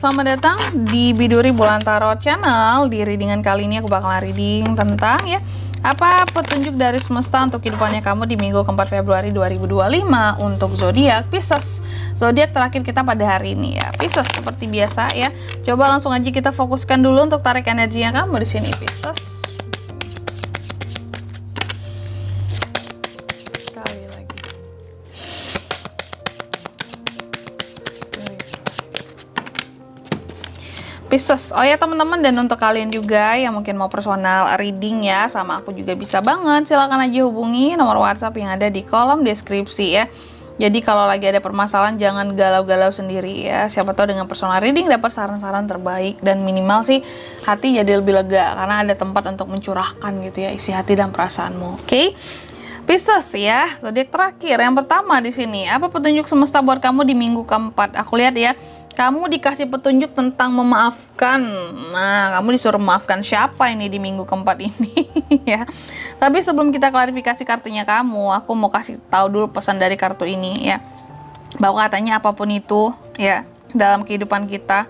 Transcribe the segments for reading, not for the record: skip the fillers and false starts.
selamat datang di Biduri Bulan Tarot Channel. Di readingan kali ini aku bakalan reading tentang apa petunjuk dari semesta untuk kehidupannya kamu di minggu keempat Februari 2025 untuk zodiak Pisces. Zodiak terakhir kita pada hari ini ya, Pisces seperti biasa ya. Coba langsung aja kita fokuskan dulu untuk tarik energinya kamu di sini Pisces. Pisces, oh ya teman-teman, dan untuk kalian juga yang mungkin mau personal reading ya sama aku juga bisa banget, silahkan aja hubungi nomor WhatsApp yang ada di kolom deskripsi ya. Jadi kalau lagi ada permasalahan jangan galau-galau sendiri ya, siapa tahu dengan personal reading dapat saran-saran terbaik dan minimal sih hati jadi lebih lega karena ada tempat untuk mencurahkan gitu ya isi hati dan perasaanmu. Oke? Pisces ya, zodiak terakhir yang pertama di sini, apa petunjuk semesta buat kamu di minggu keempat? Aku lihat ya, kamu dikasih petunjuk tentang memaafkan. Nah, kamu disuruh memaafkan siapa ini di minggu keempat ini ya. Tapi sebelum kita klarifikasi kartunya kamu, aku mau kasih tahu dulu pesan dari kartu ini ya. Bahwa katanya apapun itu ya dalam kehidupan kita,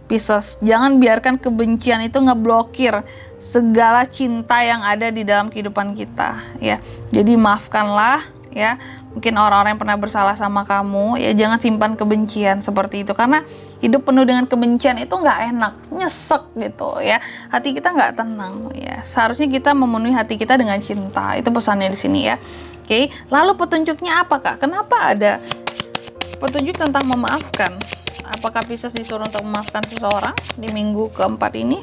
Pisces, jangan biarkan kebencian itu ngeblokir segala cinta yang ada di dalam kehidupan kita ya. Jadi maafkanlah ya, mungkin orang-orang yang pernah bersalah sama kamu ya, jangan simpan kebencian seperti itu karena hidup penuh dengan kebencian itu nggak enak, nyesek gitu ya, hati kita nggak tenang ya. Seharusnya kita memenuhi hati kita dengan cinta, itu pesannya di sini ya. Oke, lalu petunjuknya apa kak? Kenapa ada petunjuk tentang memaafkan? Apakah Pisces disuruh untuk memaafkan seseorang di minggu keempat ini?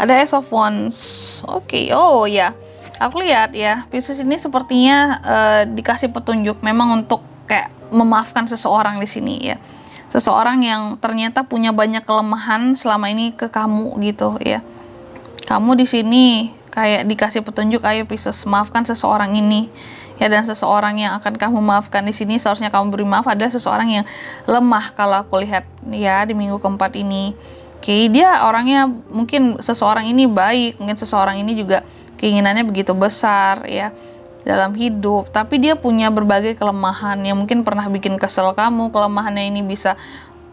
Ada Ace of Wands. Oke, oh ya, aku lihat ya, Pisces ini sepertinya dikasih petunjuk memang untuk kayak memaafkan seseorang di sini ya. Seseorang yang ternyata punya banyak kelemahan selama ini ke kamu gitu ya. Kamu di sini kayak dikasih petunjuk, ayo Pisces, maafkan seseorang ini. Ya, dan seseorang yang akan kamu maafkan di sini seharusnya kamu beri maaf adalah seseorang yang lemah kalau aku lihat ya di minggu keempat ini. Oke, dia orangnya mungkin seseorang ini baik, mungkin seseorang ini juga keinginannya begitu besar ya dalam hidup, tapi dia punya berbagai kelemahan yang mungkin pernah bikin kesel kamu. Kelemahannya ini bisa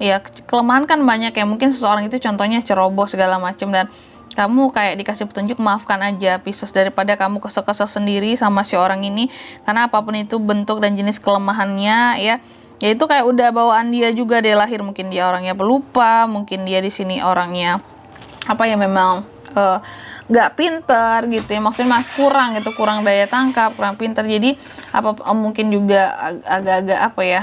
ya, kelemahan kan banyak ya, mungkin seseorang itu contohnya ceroboh segala macam, dan kamu kayak dikasih petunjuk maafkan aja Pisces daripada kamu kesel-kesel sendiri sama si orang ini, karena apapun itu bentuk dan jenis kelemahannya ya itu kayak udah bawaan dia juga, dia lahir mungkin dia orangnya pelupa, mungkin dia di sini orangnya apa ya, memang nggak pinter gitu ya, maksudnya mas kurang gitu, kurang daya tangkap, kurang pinter, jadi apa mungkin juga agak-agak apa ya,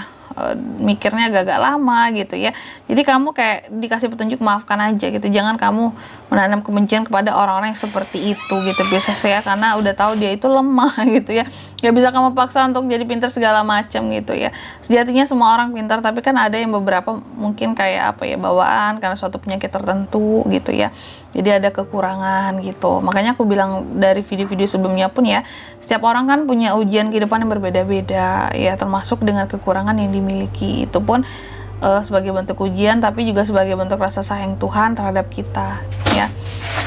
mikirnya agak-agak lama gitu ya. Jadi kamu kayak dikasih petunjuk maafkan aja gitu, jangan kamu menanam kebencian kepada orang-orang yang seperti itu gitu Pisces ya, karena udah tahu dia itu lemah gitu ya, gak bisa kamu paksa untuk jadi pintar segala macam gitu ya. Sejatinya semua orang pintar, tapi kan ada yang beberapa mungkin kayak apa ya, bawaan karena suatu penyakit tertentu gitu ya, jadi ada kekurangan gitu. Makanya aku bilang dari video-video sebelumnya pun ya, setiap orang kan punya ujian kehidupan yang berbeda-beda ya, termasuk dengan kekurangan yang dimiliki. Itu pun sebagai bentuk ujian, tapi juga sebagai bentuk rasa sayang Tuhan terhadap kita ya.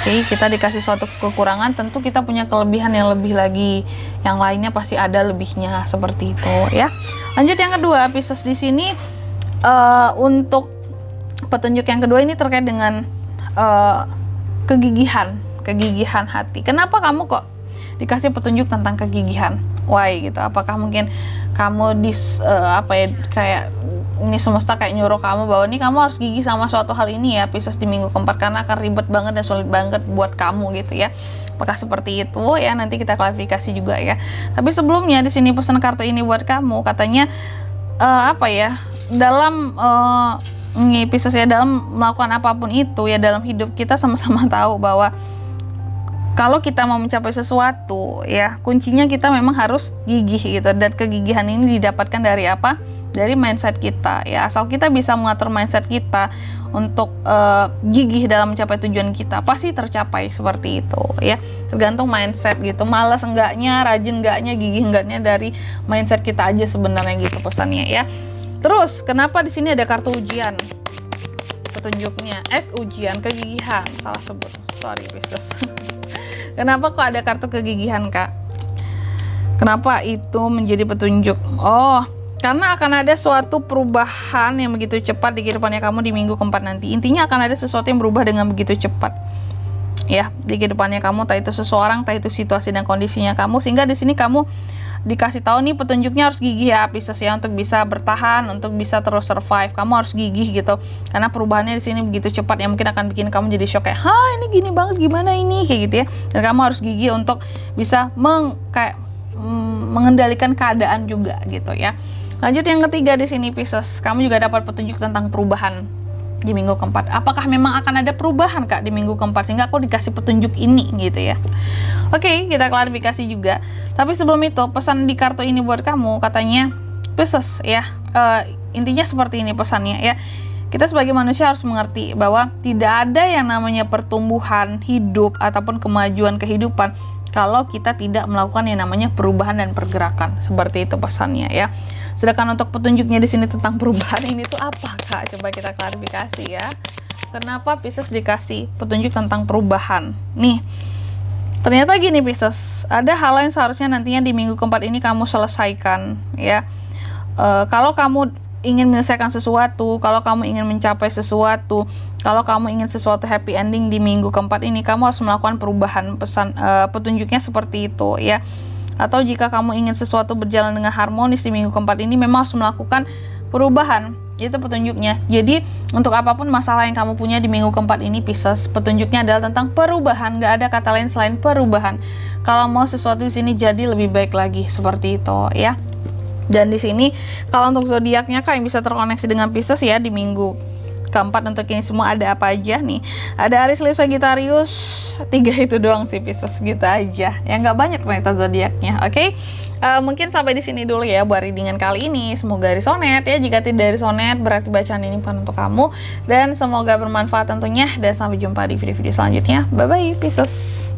Oke, kita dikasih suatu kekurangan, tentu kita punya kelebihan yang lebih lagi, yang lainnya pasti ada lebihnya seperti itu ya. Lanjut yang kedua Pisces di sini, untuk petunjuk yang kedua ini terkait dengan kegigihan hati. Kenapa kamu kok dikasih petunjuk tentang kegigihan? Why gitu? Apakah mungkin kamu apa ya, kayak ini semesta kayak nyuruh kamu bahwa nih kamu harus gigih sama suatu hal ini ya Pisces di minggu keempat, karena akan ribet banget dan sulit banget buat kamu gitu ya. Apakah seperti itu ya? Nanti kita klarifikasi juga ya. Tapi sebelumnya di sini pesan kartu ini buat kamu, katanya apa ya, dalam Pisces ya, dalam melakukan apapun itu ya dalam hidup kita sama-sama tahu bahwa kalau kita mau mencapai sesuatu ya, kuncinya kita memang harus gigih gitu, dan kegigihan ini didapatkan dari apa? Dari mindset kita ya. Asal kita bisa mengatur mindset kita untuk gigih dalam mencapai tujuan kita, pasti tercapai seperti itu ya. Tergantung mindset gitu, malas enggaknya, rajin enggaknya, gigih enggaknya, dari mindset kita aja sebenarnya gitu pesannya ya. Terus kenapa di sini ada kartu ujian? Petunjuknya ujian, kegigihan, salah sebut, sorry Pisces. Kenapa kok ada kartu kegigihan kak? Kenapa itu menjadi petunjuk? Oh, Karena akan ada suatu perubahan yang begitu cepat di kehidupannya kamu di minggu keempat nanti. Intinya akan ada sesuatu yang berubah dengan begitu cepat. Ya, di kehidupannya kamu, entah itu seseorang, entah itu situasi dan kondisinya kamu, sehingga di sini kamu dikasih tahu nih petunjuknya harus gigih ya Pisces ya, untuk bisa bertahan, untuk bisa terus survive. Kamu harus gigih gitu. Karena perubahannya di sini begitu cepat yang mungkin akan bikin kamu jadi shock kayak, "Hah, ini gini banget, gimana ini?" kayak gitu ya. Dan kamu harus gigih untuk bisa mengendalikan keadaan juga gitu ya. Lanjut yang ketiga di sini Pisces, kamu juga dapat petunjuk tentang perubahan di minggu keempat. Apakah memang akan ada perubahan Kak di minggu keempat sehingga aku dikasih petunjuk ini gitu ya. Oke, kita klarifikasi juga. Tapi sebelum itu, pesan di kartu ini buat kamu katanya Pisces ya. Intinya seperti ini pesannya ya. Kita sebagai manusia harus mengerti bahwa tidak ada yang namanya pertumbuhan hidup ataupun kemajuan kehidupan kalau kita tidak melakukan yang namanya perubahan dan pergerakan. Seperti itu pesannya ya. Sedangkan untuk petunjuknya di sini tentang perubahan ini tuh apa Kak? Coba kita klarifikasi ya. Kenapa Pisces dikasih petunjuk tentang perubahan? Nih, ternyata gini Pisces, ada hal yang seharusnya nantinya di minggu keempat ini kamu selesaikan ya. Kalau kamu ingin menyelesaikan sesuatu, kalau kamu ingin mencapai sesuatu, kalau kamu ingin sesuatu happy ending di minggu keempat ini, kamu harus melakukan perubahan. Petunjuknya seperti itu ya. Atau jika kamu ingin sesuatu berjalan dengan harmonis di minggu keempat ini, memang harus melakukan perubahan. Itu petunjuknya. Jadi untuk apapun masalah yang kamu punya di minggu keempat ini Pisces, petunjuknya adalah tentang perubahan. Gak ada kata lain selain perubahan. Kalau mau sesuatu di sini jadi lebih baik lagi, seperti itu ya. Dan di sini kalau untuk zodiaknya Kak yang bisa terkoneksi dengan Pisces ya di minggu keempat, untuk ini semua ada apa aja nih? Ada Aries, Leo, Sagittarius, 3 itu doang sih Pisces, gitu aja. Ya nggak banyak ternyata zodiaknya. Oke. Mungkin sampai di sini dulu ya buat readingan kali ini. Semoga resonate ya. Jika tidak resonate berarti bacaan ini bukan untuk kamu. Dan semoga bermanfaat tentunya. Dan sampai jumpa di video-video selanjutnya. Bye bye Pisces.